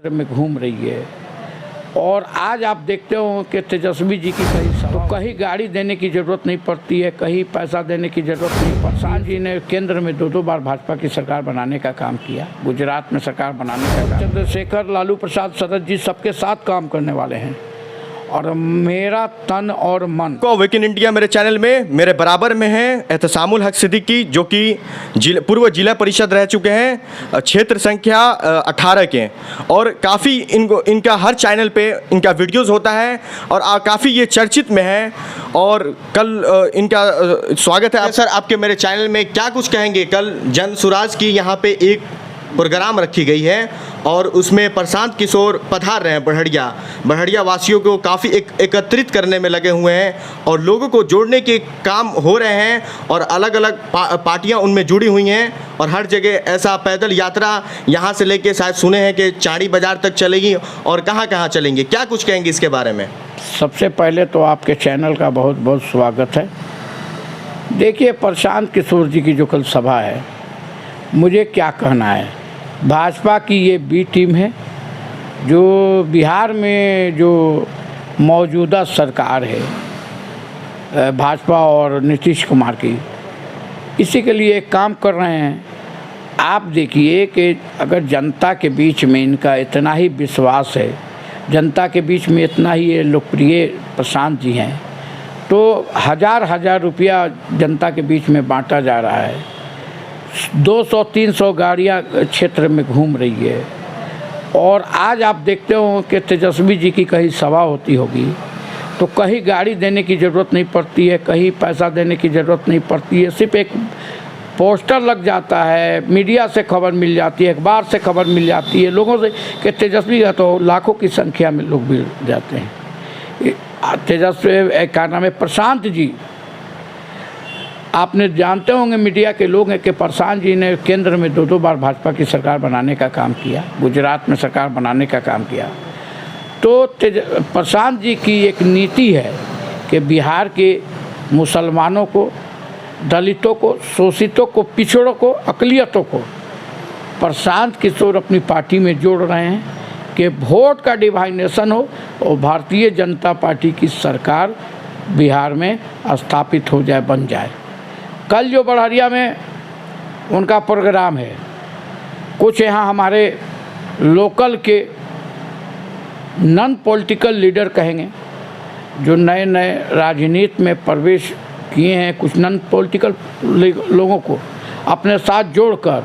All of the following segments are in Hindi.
में घूम रही है। और आज आप देखते हो कि तेजस्वी जी की कहीं गाड़ी देने की ज़रूरत नहीं पड़ती है, कहीं पैसा देने की ज़रूरत नहीं पड़ती। प्रसाद जी ने केंद्र में दो बार भाजपा की सरकार बनाने का काम किया, गुजरात में सरकार बनाने का काम। चंद्रशेखर लालू प्रसाद शरद जी सबके साथ काम करने वाले हैं और मेरा तन और मन को वेक इन इंडिया मेरे चैनल में मेरे बराबर में है एहतसामुल हक सिद्दीकी, जो कि पूर्व जिला परिषद रह चुके हैं, क्षेत्र संख्या 18 के, और काफ़ी इनका हर चैनल पे इनका वीडियोस होता है और काफ़ी ये चर्चित में है। और कल इनका स्वागत है सर आपके मेरे चैनल में। क्या कुछ कहेंगे? कल जन सुराज की यहाँ पे एक प्रोग्राम रखी गई है और उसमें प्रशांत किशोर पधार रहे हैं। बढ़िया वासियों को काफ़ी एकत्रित करने में लगे हुए हैं और लोगों को जोड़ने के काम हो रहे हैं और अलग अलग पार्टियां उनमें जुड़ी हुई हैं और हर जगह ऐसा पैदल यात्रा यहाँ से लेके शायद सुने हैं कि चाड़ी बाज़ार तक चलेगी और कहाँ कहाँ चलेंगे। क्या कुछ कहेंगे इसके बारे में? सबसे पहले तो आपके चैनल का बहुत बहुत स्वागत है। देखिए, प्रशांत किशोर जी की जो कल सभा है, मुझे क्या कहना है, भाजपा की ये बी टीम है। जो बिहार में जो मौजूदा सरकार है भाजपा और नीतीश कुमार की, इसी के लिए एक काम कर रहे हैं। आप देखिए कि अगर जनता के बीच में इनका इतना ही विश्वास है, जनता के बीच में इतना ही ये लोकप्रिय प्रशांत जी हैं, तो हजार रुपया जनता के बीच में बांटा जा रहा है। 200-300 गाड़ियाँ क्षेत्र में घूम रही है। और आज आप देखते हो कि तेजस्वी जी की कहीं सभा होती होगी तो कहीं गाड़ी देने की ज़रूरत नहीं पड़ती है, कहीं पैसा देने की ज़रूरत नहीं पड़ती है। सिर्फ एक पोस्टर लग जाता है, मीडिया से खबर मिल जाती है, अखबार से खबर मिल जाती है लोगों से कि तेजस्वी का, तो लाखों की संख्या में लोग मिल जाते हैं। तेजस्वी का नाम है प्रशांत जी। आपने जानते होंगे, मीडिया के लोग हैं कि प्रशांत जी ने केंद्र में दो बार भाजपा की सरकार बनाने का काम किया, गुजरात में सरकार बनाने का काम किया। तो प्रशांत जी की एक नीति है कि बिहार के मुसलमानों को, दलितों को, शोषितों को, पिछड़ों को, अक़लियतों को प्रशांत किशोर अपनी पार्टी में जोड़ रहे हैं कि वोट का डिवाइनेशन हो और भारतीय जनता पार्टी की सरकार बिहार में स्थापित हो जाए, बन जाए। कल जो बढ़िया में उनका प्रोग्राम है, कुछ यहाँ हमारे लोकल के नॉन पॉलिटिकल लीडर कहेंगे, जो नए राजनीति में प्रवेश किए हैं, कुछ नॉन पॉलिटिकल लोगों को अपने साथ जोड़कर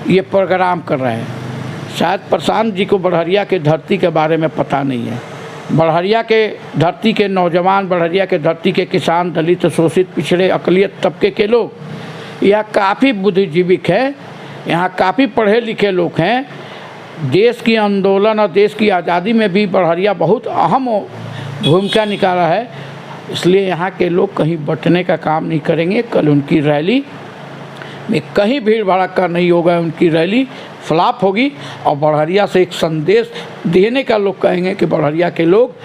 ये प्रोग्राम कर रहे हैं। शायद प्रशांत जी को बढ़िया के धरती के बारे में पता नहीं है। बढ़िया के धरती के नौजवान, बढ़िया के धरती के किसान, दलित, शोषित, पिछड़े, अक़लियत तबके के लोग यहाँ काफ़ी बुद्धिजीविक है, यहाँ काफ़ी पढ़े लिखे लोग हैं। देश की आंदोलन और देश की आज़ादी में भी बढ़िया बहुत अहम भूमिका निकाला है। इसलिए यहाँ के लोग कहीं बंटने का काम नहीं करेंगे। कल उनकी रैली में कहीं भीड़ भड़का नहीं होगा, उनकी रैली फ्लॉप होगी और बढ़िया से एक संदेश देने का लोग कहेंगे कि बढ़िया के लोग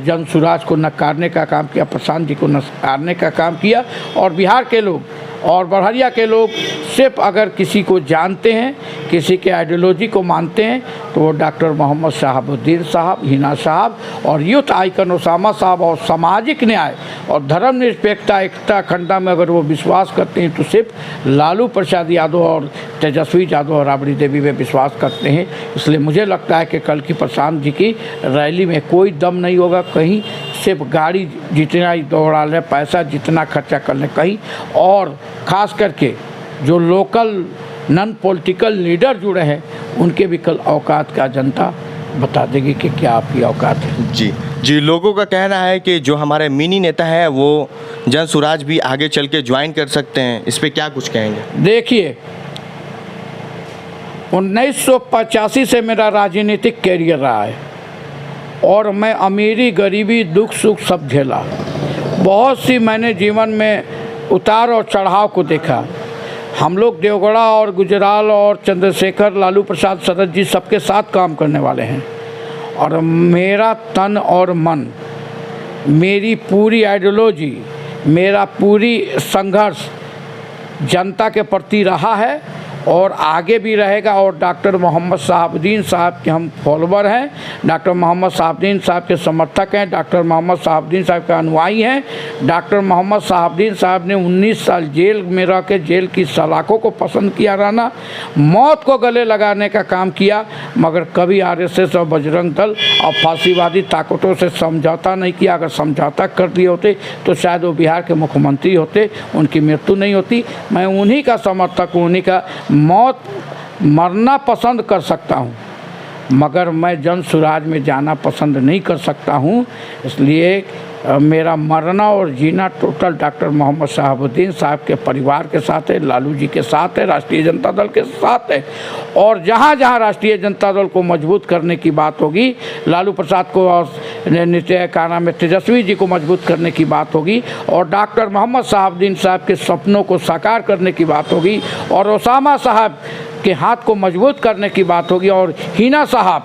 जन सुराज को नकारने का काम किया, प्रशांत जी को नकारने का काम किया। और बिहार के लोग और बढ़िया के लोग सिर्फ अगर किसी को जानते हैं, किसी के आइडियोलॉजी को मानते हैं, तो वो डॉक्टर मोहम्मद शहाबुद्दीन साहब, हिना साहब और यूथ आइकन ओसामा साहब और सामाजिक न्याय और धर्मनिरपेक्षता, एकता, अखंडता में अगर वो विश्वास करते हैं, तो सिर्फ लालू प्रसाद यादव और तेजस्वी यादव और राबड़ी देवी में विश्वास करते हैं। इसलिए मुझे लगता है कि कल की प्रशांत जी की रैली में कोई दम नहीं होगा। कहीं सिर्फ गाड़ी जितना ही दौड़ा लें, पैसा जितना खर्चा कर लें कहीं, और ख़ास करके जो लोकल नॉन पॉलिटिकल लीडर जुड़े हैं, उनके भी कल औकात का जनता बता देगी कि क्या आपकी औकात है। जी, लोगों का कहना है कि जो हमारे मिनी नेता है वो जन सुराज भी आगे चल के ज्वाइन कर सकते हैं। इस पर क्या कुछ कहेंगे? देखिए, 1985 से मेरा राजनीतिक कैरियर रहा है और मैं अमीरी, गरीबी, दुख सुख सब झेला। बहुत सी मैंने जीवन में उतार और चढ़ाव को देखा। हम लोग देवगढ़ा और गुजराल और चंद्रशेखर लालू प्रसाद शरद जी सबके साथ काम करने वाले हैं और मेरा तन और मन, मेरी पूरी आइडियोलॉजी, मेरा पूरी संघर्ष जनता के प्रति रहा है और आगे भी रहेगा। और डॉक्टर मोहम्मद शहाबुद्दीन साहब के हम फॉलोवर हैं, डॉक्टर मोहम्मद शहाबुद्दीन साहब के समर्थक हैं, डॉक्टर मोहम्मद शहाबुद्दीन साहब के अनुयायी हैं। डॉक्टर मोहम्मद शहाबुद्दीन साहब ने 19 साल जेल में रह के जेल की सलाखों को पसंद किया रहना, मौत को गले लगाने का काम किया, मगर कभी आरएसएस और बजरंग दल और फांसीवादी ताकतों से समझौता नहीं किया। अगर समझौता कर दिए होते तो शायद वो बिहार के मुख्यमंत्री होते, उनकी मृत्यु नहीं होती। मैं उन्हीं का समर्थक हूँ, उन्हीं का मौत मरना पसंद कर सकता हूँ, मगर मैं जन सुराज में जाना पसंद नहीं कर सकता हूँ। इसलिए मेरा मरना और जीना टोटल डॉक्टर मोहम्मद शहाबुद्दीन साहब के परिवार के साथ है, लालू जी के साथ है, राष्ट्रीय जनता दल के साथ है। और जहाँ जहाँ राष्ट्रीय जनता दल को मजबूत करने की बात होगी, लालू प्रसाद को और नित्य का नाम है तेजस्वी जी को मजबूत करने की बात होगी, और डॉक्टर मोहम्मद शहाबुद्दीन साहब के सपनों को साकार करने की बात होगी, और ओसामा साहब के हाथ को मजबूत करने की बात होगी, और हिना साहब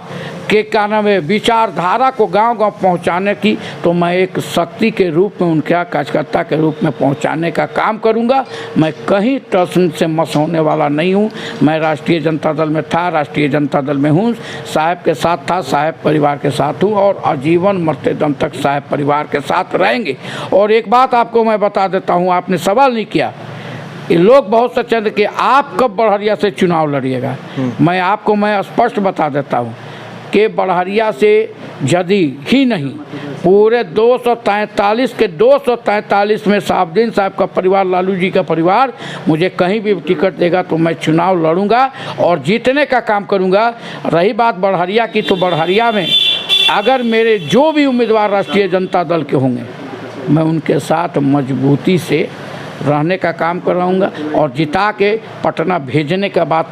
के क्या नाम है विचारधारा को गांव-गांव पहुंचाने की, तो मैं एक शक्ति के रूप में उनके कार्यकर्ता के रूप में पहुंचाने का काम करूंगा। मैं कहीं टर्सन से मस होने वाला नहीं हूं। मैं राष्ट्रीय जनता दल में था, राष्ट्रीय जनता दल में हूं, साहब के साथ था, साहब परिवार के साथ हूं, और आजीवन मरते दम तक साहब परिवार के साथ रहेंगे। और एक बात आपको मैं बता देता हूँ, आपने सवाल नहीं किया, ये लोग बहुत से चंद कि आप कब बड़हरिया से चुनाव लड़िएगा। मैं स्पष्ट बता देता हूँ कि बड़हरिया से यदि ही नहीं पूरे 243 के 243 में शहाबुद्दीन साहब का परिवार, लालू जी का परिवार मुझे कहीं भी टिकट देगा तो मैं चुनाव लड़ूंगा और जीतने का काम करूंगा। रही बात बड़हरिया की, तो बड़हरिया में अगर मेरे जो भी उम्मीदवार राष्ट्रीय जनता दल के होंगे, मैं उनके साथ मजबूती से रहने का काम कराऊंगा और जिता के पटना भेजने का बात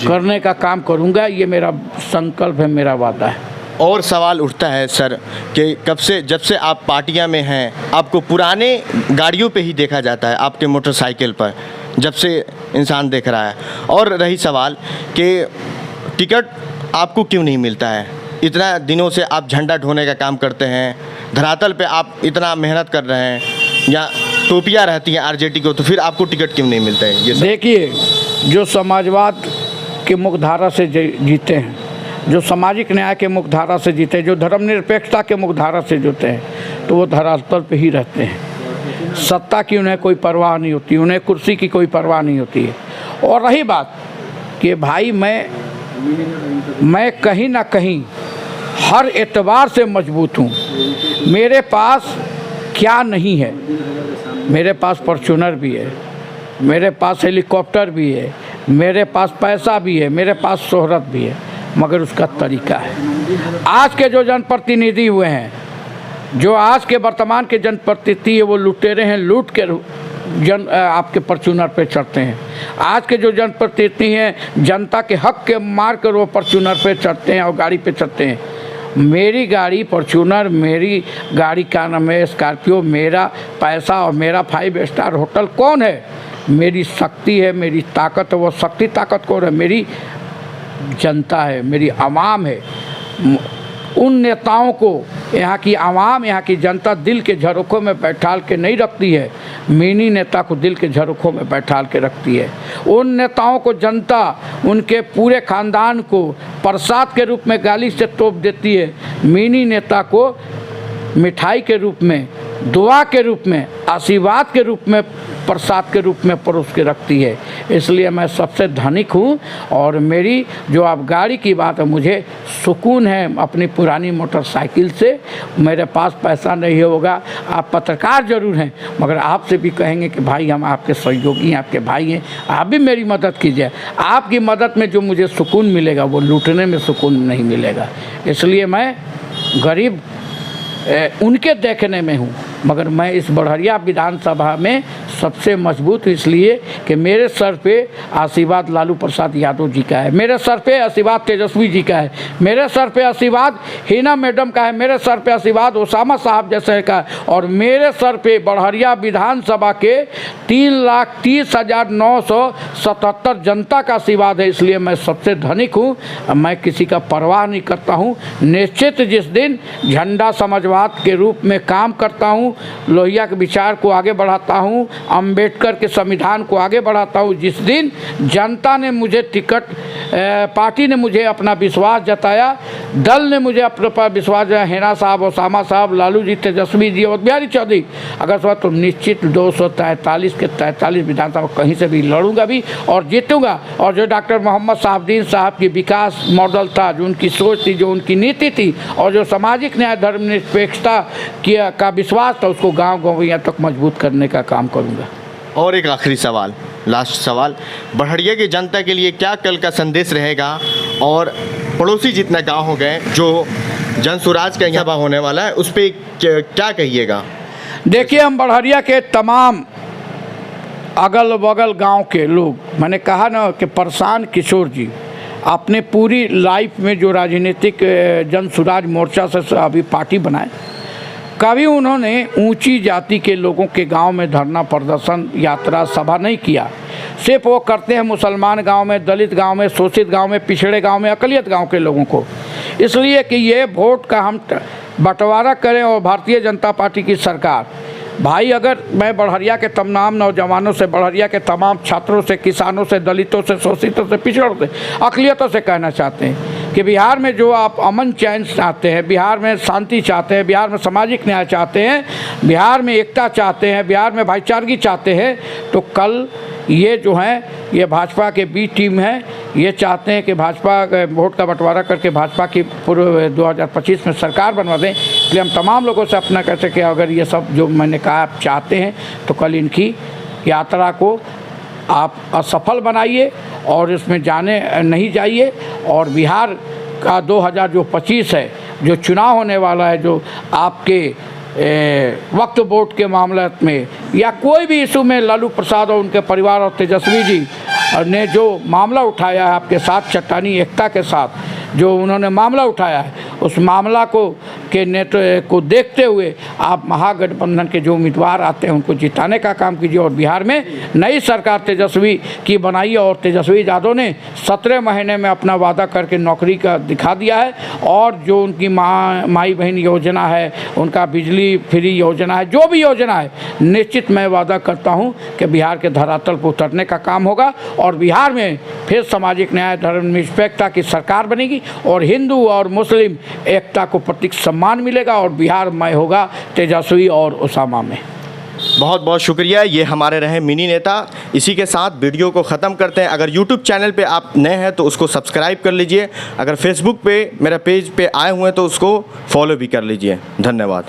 करने का काम करूंगा। ये मेरा संकल्प है, मेरा वादा है। और सवाल उठता है सर कि जब से आप पार्टियां में हैं, आपको पुराने गाड़ियों पे ही देखा जाता है, आपके मोटरसाइकिल पर जब से इंसान देख रहा है। और रही सवाल कि टिकट आपको क्यों नहीं मिलता है? इतना दिनों से आप झंडा ढोने का काम करते हैं, धरातल पे आप इतना मेहनत कर रहे हैं, या टोपियाँ रहती हैं आरजेडी को, तो फिर आपको टिकट क्यों नहीं मिलता है? ये देखिए, जो समाजवाद के मुख्यधारा से जीते हैं, जो सामाजिक न्याय के मुख्यधारा से जीते हैं, जो धर्मनिरपेक्षता के मुख्यधारा से जीते हैं, तो वो धरातल पे ही रहते हैं। सत्ता की उन्हें कोई परवाह नहीं होती, उन्हें कुर्सी की कोई परवाह नहीं होती है। और रही बात कि भाई मैं कहीं ना कहीं हर एतबार से मजबूत हूँ। मेरे पास क्या नहीं है? मेरे पास फॉर्च्यूनर भी है, मेरे पास हेलीकॉप्टर भी है, मेरे पास पैसा भी है, मेरे पास शोहरत भी है, मगर उसका तरीका है। आज के जो जनप्रतिनिधि हुए हैं, जो आज के वर्तमान के जनप्रतिनिधि है, वो लुटेरे हैं, लूट के आपके फॉर्च्यूनर पे चढ़ते हैं। आज के जो जनप्रतिनिधि हैं, जनता के हक के मार कर वो फॉर्च्यूनर पे चढ़ते हैं और गाड़ी पे चढ़ते हैं। मेरी गाड़ी फॉर्च्यूनर, मेरी गाड़ी का नाम है स्कॉर्पियो, मेरा पैसा और मेरा 5 स्टार होटल कौन है? मेरी शक्ति है, मेरी ताकत है। वो शक्ति ताकत कौन है? मेरी जनता है, मेरी आवाम है। उन नेताओं को यहाँ की आवाम, यहाँ की जनता दिल के झरोखों में बैठाल के नहीं रखती है, मिनी नेता को दिल के झरोखों में बैठाल के रखती है। उन नेताओं को जनता उनके पूरे खानदान को प्रसाद के रूप में गाली से तोप देती है, मिनी नेता को मिठाई के रूप में, दुआ के रूप में, आशीर्वाद के रूप में, प्रसाद के रूप में परोस के रखती है। इसलिए मैं सबसे धनिक हूँ। और मेरी जो आप गाड़ी की बात है, मुझे सुकून है अपनी पुरानी मोटरसाइकिल से। मेरे पास पैसा नहीं होगा, आप पत्रकार ज़रूर हैं, मगर आपसे भी कहेंगे कि भाई हम आपके सहयोगी हैं, आपके भाई हैं, आप भी मेरी मदद कीजिए। आपकी मदद में जो मुझे सुकून मिलेगा वो लूटने में सुकून नहीं मिलेगा। इसलिए मैं गरीब उनके देखने में हूँ, मगर मैं इस बड़हरिया विधानसभा में सबसे मजबूत इसलिए कि मेरे सर पे आशीर्वाद लालू प्रसाद यादव जी का है, मेरे सर पे आशीर्वाद तेजस्वी जी का है, मेरे सर पे आशीर्वाद हिना मैडम का है, मेरे सर पे आशीर्वाद ओसामा साहब जैसे का है, और मेरे सर पे बड़हरिया विधानसभा के 3,30,977 जनता का आशीर्वाद है। इसलिए मैं सबसे धनिक हूँ, मैं किसी का परवाह नहीं करता हूँ। निश्चित जिस दिन झंडा समाजवाद के रूप में काम करता हूँ, लोहिया के विचार को आगे बढ़ाता हूँ, अंबेडकर के संविधान को आगे बढ़ाता हूँ। जिस दिन जनता ने मुझे टिकट, पार्टी ने मुझे अपना विश्वास जताया, दल ने मुझे अपने पर विश्वास जताया, हेरा साहब, ओसामा साहब, लालू जी, तेजस्वी जी और बिहारी चौधरी, अगर सो तो निश्चित 243 के 43 विधानसभा कहीं से भी लड़ूंगा भी और जीतूंगा। और जो डॉक्टर मोहम्मद साहबुद्दीन साहब की विकास मॉडल था, जो उनकी सोच थी, जो उनकी नीति थी और जो सामाजिक न्याय, धर्मनिरपेक्षता का विश्वास था, उसको गाँव गंवैया तक मजबूत करने का काम करूँगा। और एक आखिरी सवाल, लास्ट सवाल, बढ़िया की जनता के लिए क्या कल का संदेश रहेगा और पड़ोसी जितने गांव हो गए जो जन स्वराज का यहाँ होने वाला है उस पर क्या कहिएगा? देखिए, हम बढ़िया के तमाम अगल बगल गांव के लोग, मैंने कहा ना कि प्रशांत किशोर जी अपने पूरी लाइफ में जो राजनीतिक जन स्वराज मोर्चा से अभी पार्टी बनाए, कभी उन्होंने ऊंची जाति के लोगों के गांव में धरना प्रदर्शन, यात्रा, सभा नहीं किया। सिर्फ वो करते हैं मुसलमान गांव में, दलित गांव में, शोषित गांव में, पिछड़े गांव में, अकलियत गांव के लोगों को, इसलिए कि ये वोट का हम बंटवारा करें और भारतीय जनता पार्टी की सरकार। भाई, अगर मैं बढ़िया के तमाम नौजवानों से, बढ़िया के तमाम छात्रों से, किसानों से, दलितों से, शोषितों से, पिछड़ों से, अकलियतों से कहना चाहते हैं कि बिहार में जो आप अमन चैन चाहते हैं, बिहार में शांति चाहते हैं, बिहार में सामाजिक न्याय चाहते हैं, बिहार में एकता चाहते हैं, बिहार में भाईचारगी चाहते हैं, तो कल ये जो हैं, ये भाजपा के बी टीम है, ये चाहते हैं कि भाजपा वोट का बंटवारा करके भाजपा की पूर्व 2025 में सरकार बनवा दें। इसलिए हम तमाम लोगों से अपना कहते हैं कि अगर ये सब जो मैंने कहा आप चाहते हैं तो कल इनकी यात्रा को आप असफल बनाइए और इसमें जाने नहीं जाइए। और बिहार का 2025 है, जो चुनाव होने वाला है, जो आपके वक्त वोट के मामले में या कोई भी इशू में लालू प्रसाद और उनके परिवार और तेजस्वी जी ने जो मामला उठाया है आपके साथ, चट्टानी एकता के साथ जो उन्होंने मामला उठाया है, उस मामला को देखते हुए आप महागठबंधन के जो उम्मीदवार आते हैं उनको जिताने का काम कीजिए। और बिहार में नई सरकार तेजस्वी की बनाई और तेजस्वी यादव ने 17 महीने में अपना वादा करके नौकरी का दिखा दिया है। और जो उनकी माई बहन योजना है, उनका बिजली फ्री योजना है, जो भी योजना है, निश्चित मैं वादा करता हूँ कि बिहार के धरातल पर उतरने का काम होगा और बिहार में फिर सामाजिक न्याय, धर्मनिरपेक्षता की सरकार बनेगी और हिंदू और मुस्लिम एकता को प्रतीक सम्मान मिलेगा और बिहार में होगा तेजस्वी और ओसामा में। बहुत बहुत शुक्रिया। ये हमारे रहे मिनी नेता। इसी के साथ वीडियो को ख़त्म करते हैं। अगर यूट्यूब चैनल पे आप नए हैं तो उसको सब्सक्राइब कर लीजिए। अगर फेसबुक पे मेरा पेज पे आए हुए हैं तो उसको फॉलो भी कर लीजिए। धन्यवाद।